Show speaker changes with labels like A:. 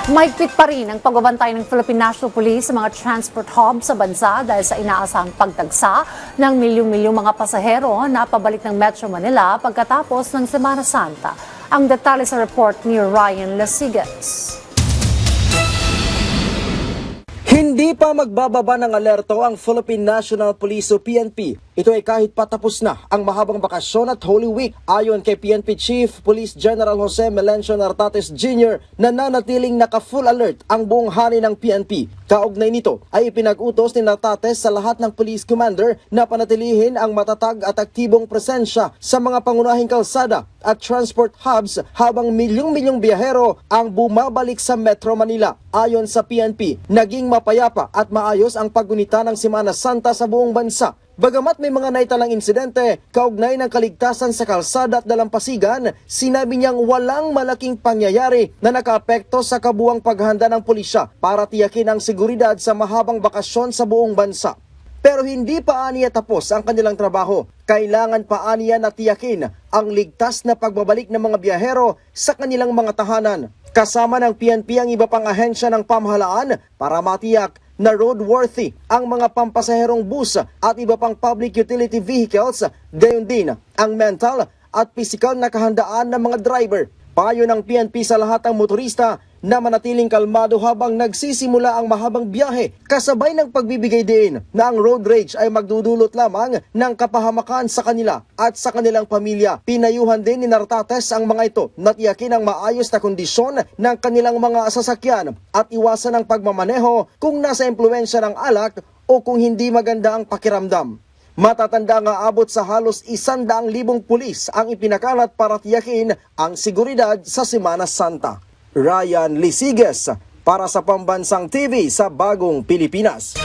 A: Mahigpit pa rin ang pagbabantay ng Philippine National Police sa mga transport hub sa bansa dahil sa inaasahang pagtagsa ng milyong-milyong mga pasahero na pabalik ng Metro Manila pagkatapos ng Semana Santa. Ang detalye sa report ni Ryan Lasigas.
B: Hindi pa magbababa ng alerto ang Philippine National Police o PNP. Ito ay kahit patapos na ang mahabang bakasyon at Holy Week. Ayon kay PNP Chief Police General Jose Melencio Nartates Jr. nananatiling naka-full alert ang buong hari ng PNP. Kaugnay nito ay ipinag-utos ni Nartates sa lahat ng police commander na panatilihin ang matatag at aktibong presensya sa mga pangunahing kalsada at transport hubs habang milyong-milyong biyahero ang bumabalik sa Metro Manila. Ayon sa PNP, naging mapayapa at maayos ang paggunita ng Semana Santa sa buong bansa. Bagamat may mga naitalang insidente kaugnay ng kaligtasan sa kalsada at dalampasigan, sinabi niyang walang malaking pangyayari na nakaapekto sa kabuuang paghanda ng pulisya para tiyakin ang seguridad sa mahabang bakasyon sa buong bansa. Pero hindi pa aniya tapos ang kanilang trabaho. Kailangan pa aniya na tiyakin ang ligtas na pagbabalik ng mga biyahero sa kanilang mga tahanan. Kasama ng PNP ang iba pang ahensya ng pamahalaan para matiyak na roadworthy ang mga pampasaherong bus at iba pang public utility vehicles, gayon din ang mental at physical na kahandaan ng mga driver. Payo ng PNP sa lahat ng motorista na manatiling kalmado habang nagsisimula ang mahabang biyahe, kasabay ng pagbibigay din na ang road rage ay magdudulot lamang ng kapahamakan sa kanila at sa kanilang pamilya. Pinayuhan din ni Nartates ang mga ito na tiyakin ang maayos na kondisyon ng kanilang mga sasakyan at iwasan ang pagmamaneho kung nasa impluensya ng alak o kung hindi maganda ang pakiramdam. Matatanda nga abot sa halos 100,000 pulis ang ipinakalat para tiyakin ang seguridad sa Semana Santa. Ryan Lasigas para sa Pambansang TV sa Bagong Pilipinas.